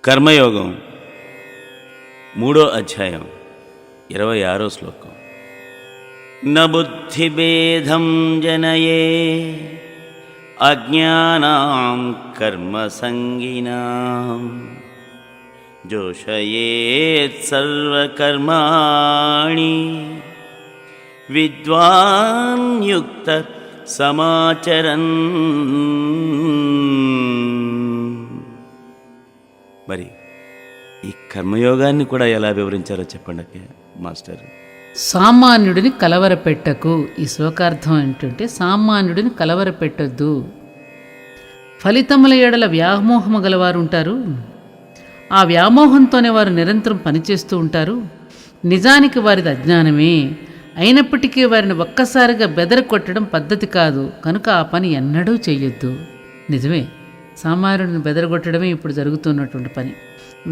కర్మయోగం 3వ అధ్యాయం 26వ శ్లోకం. న బుద్ధిభేదం జనయే అజ్ఞానాం కర్మసంగినాం జోషయేత్ సర్వకర్మాణి విద్వాన్ యుక్త సమాచరన్. మరి ఈ కర్మయోగాన్ని కూడా ఎలా వివరించారో చెప్పండి అక్క మాస్టర్. సామాన్యుడిని కలవరపెట్టకు. ఈ శ్లోకార్థం ఏంటంటే సామాన్యుడిని కలవరపెట్టద్దు. ఫలితముల ఎడల వ్యామోహము గలవారు ఉంటారు. ఆ వ్యామోహంతోనే వారు నిరంతరం పనిచేస్తూ ఉంటారు. నిజానికి వారిది అజ్ఞానమే. అయినప్పటికీ వారిని ఒక్కసారిగా బెదరకొట్టడం పద్ధతి కాదు. కనుక ఆ పని ఎన్నడూ చెయ్యొద్దు. నిజమే, సామాన్యుడిని బెదరగొట్టడమే ఇప్పుడు జరుగుతున్నటువంటి పని.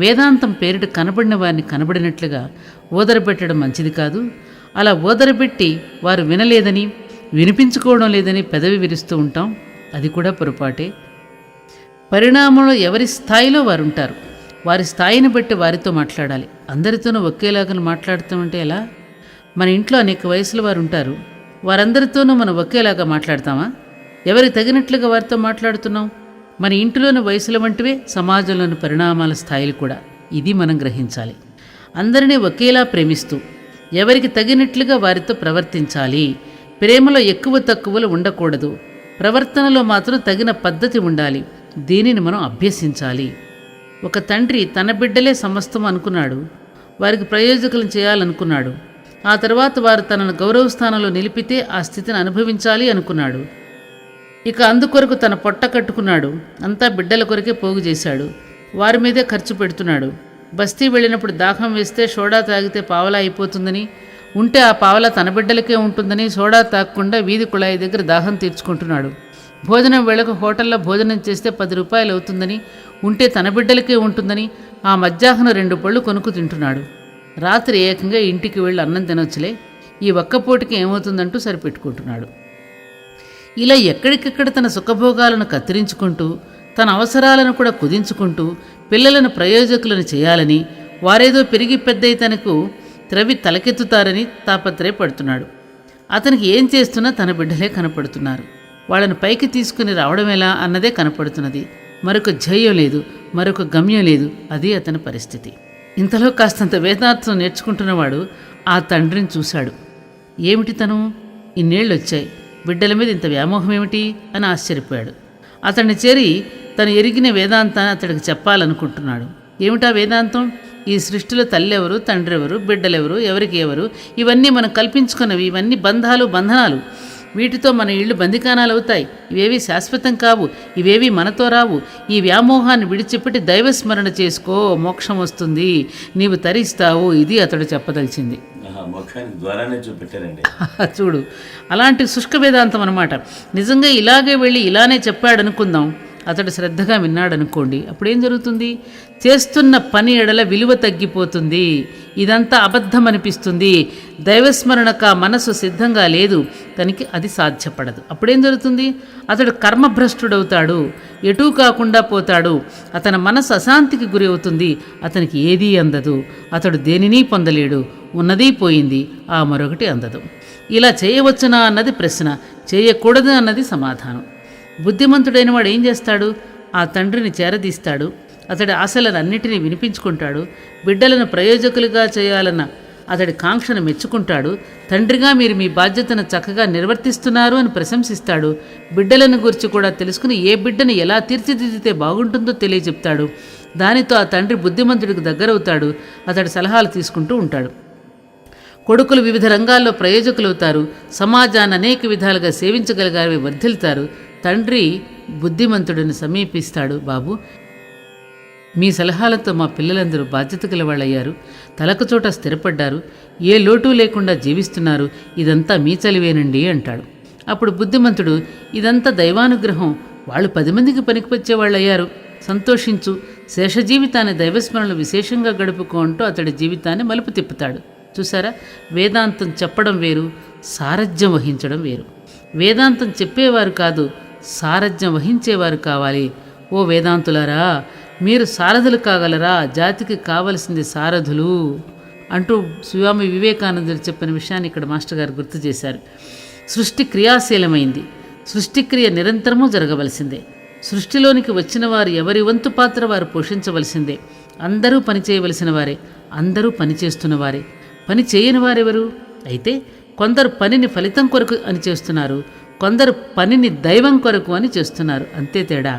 వేదాంతం పేరిట కనబడిన వారిని కనబడినట్లుగా ఓదరబెట్టడం మంచిది కాదు. అలా ఓదరబెట్టి వారు వినలేదని, వినిపించుకోవడం లేదని పెదవి విరుస్తూ ఉంటాం. అది కూడా పొరపాటే. పరిణామంలో ఎవరి స్థాయిలో వారు ఉంటారు. వారి స్థాయిని బట్టి వారితో మాట్లాడాలి. అందరితోనూ ఒకేలాగా మాట్లాడుతామంటే ఎలా? మన ఇంట్లో అనేక వయసుల వారు ఉంటారు. వారందరితోనూ మనం ఒకేలాగా మాట్లాడతామా? ఎవరికి తగినట్లుగా వారితో మాట్లాడుతున్నాం. మన ఇంటిలోని వయసుల వంటివే సమాజంలోని పరిణామాల స్థాయిలు కూడా. ఇది మనం గ్రహించాలి. అందరినీ ఒకేలా ప్రేమిస్తూ ఎవరికి తగినట్లుగా వారితో ప్రవర్తించాలి. ప్రేమలో ఎక్కువ తక్కువలు ఉండకూడదు. ప్రవర్తనలో మాత్రం తగిన పద్ధతి ఉండాలి. దీనిని మనం అభ్యసించాలి. ఒక తండ్రి తన బిడ్డలే సమస్తం అనుకున్నాడు. వారికి ప్రయోజకులను చేయాలనుకున్నాడు. ఆ తర్వాత వారు తనను గౌరవ స్థానంలో నిలిపితే ఆ స్థితిని అనుభవించాలి అనుకున్నాడు. ఇక అందుకొరకు తన పొట్ట కట్టుకున్నాడు. అంతా బిడ్డల కొరకే పోగు చేశాడు. వారి మీదే ఖర్చు పెడుతున్నాడు. బస్తీ వెళ్ళినప్పుడు దాహం వేస్తే సోడా తాగితే పావలా అయిపోతుందని, ఉంటే ఆ పావలా తన బిడ్డలకే ఉంటుందని సోడా తాగకుండా వీధి కుళాయి దగ్గర దాహం తీర్చుకుంటున్నాడు. భోజనం వేళకు హోటల్లో భోజనం చేస్తే 10 రూపాయలు అవుతుందని, ఉంటే తన బిడ్డలకే ఉంటుందని ఆ మధ్యాహ్నం 2 పళ్ళు కొనుక్కు తింటున్నాడు. రాత్రి ఏకంగా ఇంటికి వెళ్ళి అన్నం తినొచ్చులే, ఈ ఒక్కపూటికి ఏమవుతుందంటూ సరిపెట్టుకుంటున్నాడు. ఇలా ఎక్కడికెక్కడ తన సుఖభోగాలను కత్తిరించుకుంటూ, తన అవసరాలను కూడా కుదించుకుంటూ పిల్లలను ప్రయోజకులను చేయాలని, వారేదో పెరిగి పెద్దయి తనకు త్రవి తలకెత్తుతారని తాపత్రయపడుతున్నాడు. అతనికి ఏం చేస్తున్నా తన బిడ్డలే కనపడుతున్నారు. వాళ్ళని పైకి తీసుకుని రావడం ఎలా అన్నదే కనపడుతున్నది. మరొక ధ్యేయం లేదు, మరొక గమ్యం లేదు. అది అతని పరిస్థితి. ఇంతలో కాస్తంత వేదాంతం నేర్చుకుంటున్నవాడు ఆ తండ్రిని చూశాడు. ఏమిటి తను? ఇన్నేళ్ళు వచ్చాయి, బిడ్డల మీద ఇంత వ్యామోహం ఏమిటి అని ఆశ్చర్యపోయాడు. అతన్ని చేరి తను ఎరిగిన వేదాంతాన్ని అతడికి చెప్పాలనుకుంటున్నాడు. ఏమిటా వేదాంతం? ఈ సృష్టిలో తల్లి ఎవరు, తండ్రి ఎవరు, బిడ్డలెవరు, ఎవరికి ఎవరు, ఇవన్నీ మనం కల్పించుకున్నవి. ఇవన్నీ బంధనాలు. వీటితో మన ఇళ్ళు బందికానాలు అవుతాయి. ఇవేవి శాశ్వతం కావు. ఇవేవి మనతో రావు. ఈ వ్యామోహాన్ని విడిచిపెట్టి దైవస్మరణ చేసుకో, మోక్షం వస్తుంది, నీవు తరిస్తావు. ఇది అతడు చెప్పదలిచింది. చూడు, అలాంటి శుష్క వేదాంతం అన్నమాట. నిజంగా ఇలాగే వెళ్ళి ఇలానే చెప్పాడనుకుందాం. అతడు శ్రద్ధగా విన్నాడనుకోండి. అప్పుడేం జరుగుతుంది? చేస్తున్న పని ఎడల విలువ తగ్గిపోతుంది. ఇదంతా అబద్ధం అనిపిస్తుంది. దైవస్మరణక మనసు సిద్ధంగా లేదు. తనకి అది సాధ్యపడదు. అప్పుడేం జరుగుతుంది? అతడు కర్మభ్రష్టుడవుతాడు, ఎటూ కాకుండా పోతాడు. అతని మనసు అశాంతికి గురి అవుతుంది. అతనికి ఏదీ అందదు. అతడు దేనినీ పొందలేడు. ఉన్నదీ పోయింది, ఆ మరొకటి అందదు. ఇలా చేయవచ్చునా అన్నది ప్రశ్న, చేయకూడదు అన్నది సమాధానం. బుద్ధిమంతుడైన వాడు ఏం చేస్తాడు? ఆ తండ్రిని చేరదీస్తాడు. అతడి ఆశలన్నిటినీ వినిపించుకుంటాడు. బిడ్డలను ప్రయోజకులుగా చేయాలన్న అతడి కాంక్షను మెచ్చుకుంటాడు. తండ్రిగా మీరు మీ బాధ్యతను చక్కగా నిర్వర్తిస్తున్నారు అని ప్రశంసిస్తాడు. బిడ్డలను గురించి కూడా తెలుసుకుని ఏ బిడ్డను ఎలా తీర్చిదిద్దితే బాగుంటుందో తెలియచెప్తాడు. దానితో ఆ తండ్రి బుద్ధిమంతుడికి దగ్గరవుతాడు. అతడి సలహాలు తీసుకుంటూ ఉంటాడు. కొడుకులు వివిధ రంగాల్లో ప్రయోజకులవుతారు. సమాజాన్ని అనేక విధాలుగా సేవించగలిగారు, వర్ధిల్తారు. తండ్రి బుద్ధిమంతుడిని సమీపిస్తాడు. బాబు, మీ సలహాలతో మా పిల్లలందరూ బాధ్యత గలవాళ్ళయ్యారు, తలకు చోట స్థిరపడ్డారు, ఏ లోటు లేకుండా జీవిస్తున్నారు. ఇదంతా మీ చలివేనండి అంటాడు. అప్పుడు బుద్ధిమంతుడు, ఇదంతా దైవానుగ్రహం, వాళ్ళు 10 మందికి పనికివచ్చేవాళ్ళయ్యారు, సంతోషించు, శేష జీవితాన్ని దైవస్మరణలు విశేషంగా గడుపుకో అంటూ అతడి జీవితాన్ని మలుపు తిప్పుతాడు. చూసారా, వేదాంతం చెప్పడం వేరు, సారథ్యం వహించడం వేరు. వేదాంతం చెప్పేవారు కాదు, సారథ్యం వహించేవారు కావాలి. ఓ వేదాంతులారా, మీరు సారథులు కాగలరా? జాతికి కావలసింది సారథులు అంటూ స్వామి వివేకానందుడు చెప్పిన విషయాన్ని ఇక్కడ మాస్టర్ గారు గుర్తు చేశారు. సృష్టి క్రియాశీలమైంది. సృష్టిక్రియ నిరంతరము జరగవలసిందే. సృష్టిలోనికి వచ్చిన వారు ఎవరి వంతు పాత్ర వారు పోషించవలసిందే. అందరూ పనిచేయవలసిన వారే, అందరూ పనిచేస్తున్న వారే. పని చేయని వారెవరు? అయితే కొందరు పనిని ఫలితం కొరకు అని చేస్తున్నారు, కొందరు పనిని దైవం కొరకు అని చేస్తున్నారు. అంతే తేడా.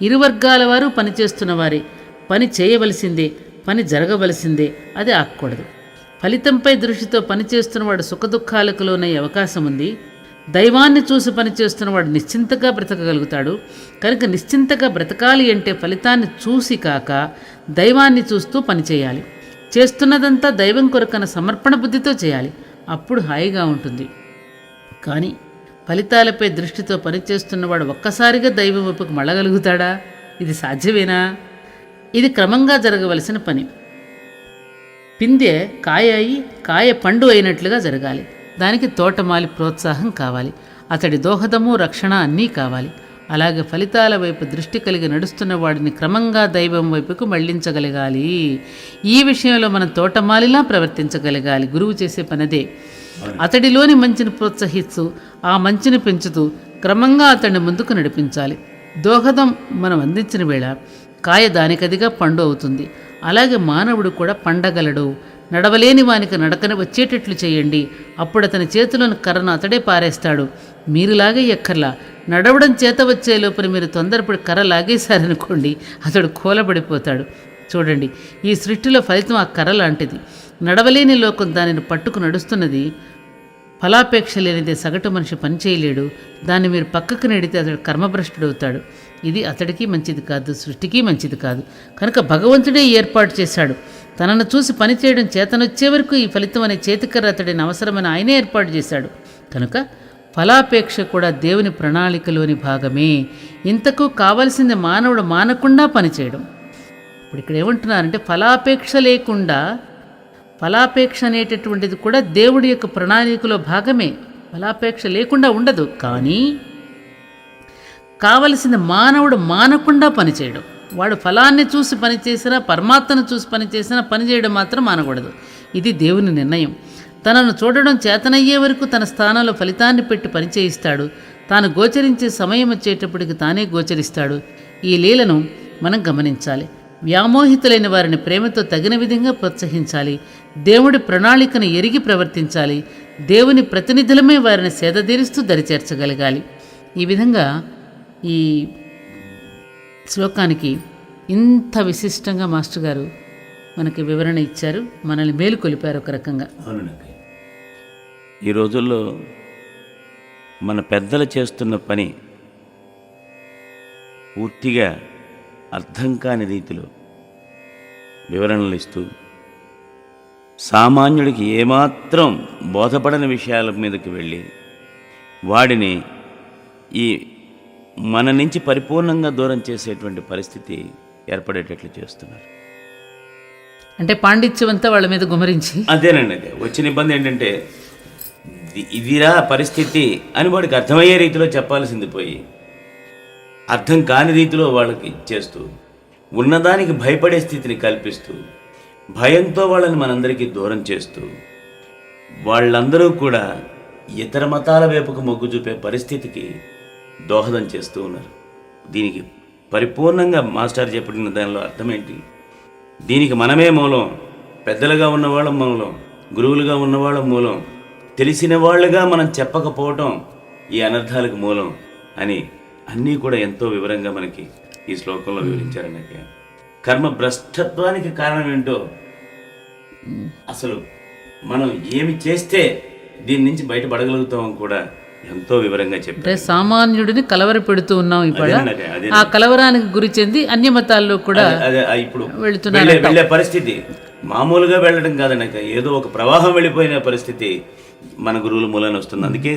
ఇరు వర్గాల వారు పనిచేస్తున్న వారే. పని చేయవలసిందే, పని జరగవలసిందే. అది ఆగకూడదు. ఫలితంపై దృష్టితో పనిచేస్తున్నవాడు సుఖదుఖాలకు లోనయ్యే అవకాశం ఉంది. దైవాన్ని చూసి పనిచేస్తున్నవాడు నిశ్చింతగా బ్రతకగలుగుతాడు. కనుక నిశ్చింతగా బ్రతకాలి అంటే ఫలితాన్ని చూసి కాక దైవాన్ని చూస్తూ పనిచేయాలి. చేస్తున్నదంతా దైవం కొరకన్న సమర్పణ బుద్ధితో చేయాలి. అప్పుడు హాయిగా ఉంటుంది. కానీ ఫలితాలపై దృష్టితో పనిచేస్తున్నవాడు ఒక్కసారిగా దైవం వైపుకు మళ్ళగలుగుతాడా? ఇది సాధ్యమేనా? ఇది క్రమంగా జరగవలసిన పని. పిందె కాయ అయి కాయ పండు అయినట్లుగా జరగాలి. దానికి తోటమాలి ప్రోత్సాహం కావాలి. అతడి దోహదము, రక్షణ అన్నీ కావాలి. అలాగే ఫలితాల వైపు దృష్టి కలిగి నడుస్తున్న వాడిని క్రమంగా దైవం వైపుకు మళ్లించగలగాలి. ఈ విషయంలో మనం తోటమాలిలా ప్రవర్తించగలగాలి. గురువు చేసే పనదే. అతడిలోని మంచిని ప్రోత్సహిస్తూ ఆ మంచిని పెంచుతూ క్రమంగా అతడిని ముందుకు నడిపించాలి. దోహదం మనం అందించిన వేళ కాయ దానికదిగా పండు అవుతుంది. అలాగే మానవుడు కూడా పండగలడు. నడవలేని వానికి నడకన వచ్చేటట్లు చేయండి. అప్పుడు అతని చేతిలోని కర్రను అతడే పారేస్తాడు. మీరులాగే ఎక్కర్లా. నడవడం చేత వచ్చే లోపల మీరు తొందరపడి కర్ర లాగేశారనుకోండి, అతడు కూలబడిపోతాడు. చూడండి, ఈ సృష్టిలో ఫలితం ఆ కర్ర లాంటిది. నడవలేని లోకం దానిని పట్టుకు నడుస్తున్నది. ఫలాపేక్ష లేనిదే సగటు మనిషి పనిచేయలేడు. దాన్ని మీరు పక్కకు నెడితే అతడు కర్మభ్రష్టుడవుతాడు. ఇది అతడికి మంచిది కాదు, సృష్టికి మంచిది కాదు. కనుక భగవంతుడే ఏర్పాటు చేశాడు. తనను చూసి పనిచేయడం చేతనొచ్చే వరకు ఈ ఫలితం అనే చేతికర్ర అతడిని అవసరమని ఆయనే ఏర్పాటు చేశాడు. కనుక ఫలాపేక్ష కూడా దేవుని ప్రణాళికలోని భాగమే. ఇంతకు కావలసింది మానవుడు మానకుండా పనిచేయడం. ఇప్పుడు ఇక్కడ ఏమంటున్నారంటే ఫలాపేక్ష లేకుండా, ఫలాపేక్ష అనేటటువంటిది కూడా దేవుడి యొక్క ప్రణాళికలో భాగమే. ఫలాపేక్ష లేకుండా ఉండదు. కానీ కావలసింది మానవుడు మానకుండా పనిచేయడం. వాడు ఫలాన్ని చూసి పనిచేసినా, పరమాత్మను చూసి పనిచేసినా పనిచేయడం మాత్రం మానకూడదు. ఇది దేవుని నిర్ణయం. తనను చూడడం చేతనయ్యే వరకు తన స్థానంలో ఫలితాన్ని పెట్టి పనిచేయిస్తాడు. తాను గోచరించే సమయం వచ్చేటప్పటికి తానే గోచరిస్తాడు. ఈ లీలను మనం గమనించాలి. వ్యామోహితులైన వారిని ప్రేమతో తగిన విధంగా ప్రోత్సహించాలి. దేవుడి ప్రణాళికను ఎరిగి ప్రవర్తించాలి. దేవుని ప్రతినిధులమే వారిని సేదతీరుస్తూ దరిచేర్చగలగాలి. ఈ విధంగా ఈ శ్లోకానికి ఇంత విశిష్టంగా మాస్టర్ గారు మనకి వివరణ ఇచ్చారు. మనల్ని మేలుకొలిపారు ఒక రకంగా. అవునండి. ఈ రోజుల్లో మన పెద్దలు చేస్తున్న పని పూర్తిగా అర్థం కాని రీతిలో వివరణలు ఇస్తూ సామాన్యుడికి ఏమాత్రం బోధపడని విషయాల మీదకి వెళ్ళి వాడిని ఈ మన నుంచి పరిపూర్ణంగా దూరం చేసేటువంటి పరిస్థితి ఏర్పడేటట్లు చేస్తున్నారు. అంటే పాండిత్యం అంతా వాళ్ళ మీద గుమరించి, అదేనండి. అదే వచ్చిన ఇబ్బంది ఏంటంటే ఇదిరా పరిస్థితి అని వాడికి అర్థమయ్యే రీతిలో చెప్పాల్సింది పోయి అర్థం కాని రీతిలో వాళ్ళకి ఇచ్చేస్తూ ఉన్నదానికి భయపడే స్థితిని కల్పిస్తూ భయంతో వాళ్ళని మనందరికీ దూరం చేస్తూ వాళ్ళందరూ కూడా ఇతర మతాల వైపుకు మొగ్గు చూపే పరిస్థితికి దోహదం చేస్తూ ఉన్నారు. దీనికి పరిపూర్ణంగా మాస్టర్ చెప్పిన దానిలో అర్థం ఏంటి? దీనికి మనమే మూలం. పెద్దలుగా ఉన్నవాళ్ళ మూలం, గురువులుగా ఉన్నవాళ్ళ మూలం, తెలిసిన వాళ్ళుగా మనం చెప్పకపోవటం ఈ అనర్థాలకు మూలం అని అన్నీ కూడా ఎంతో వివరంగా మనకి ఈ శ్లోకంలో వివరించారన్నట్టు. కర్మ భ్రష్టత్వానికి కారణం ఏంటో, అసలు మనం ఏమి చేస్తే దీని నుంచి బయటపడగలుగుతాం కూడా ఎంతో వివరంగా చెప్పారు. సామాన్యుడిని కలవర పెడుతూ ఉన్నాం. ఇప్పుడు ఆ కలవరానికి గురి చెంది అన్య మతాల్లో కూడా ఇప్పుడు వెళ్ళే పరిస్థితి మామూలుగా వెళ్ళడం కాదండి, ఏదో ఒక ప్రవాహం వెళ్ళిపోయిన పరిస్థితి మన గురువుల మూలాన వస్తుంది. అందుకే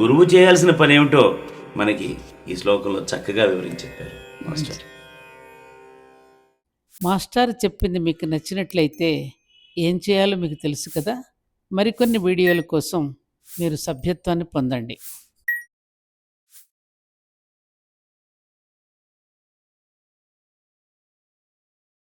గురువు చేయాల్సిన పని ఏమిటో మనకి ఈ శ్లోకంలో చక్కగా వివరించారు మాస్టర్. మాస్టర్ చెప్పింది మీకు నచ్చినట్లయితే ఏం చేయాలో మీకు తెలుసు కదా. మరికొన్ని వీడియోల కోసం మీరు సభ్యత్వాన్ని పొందండి.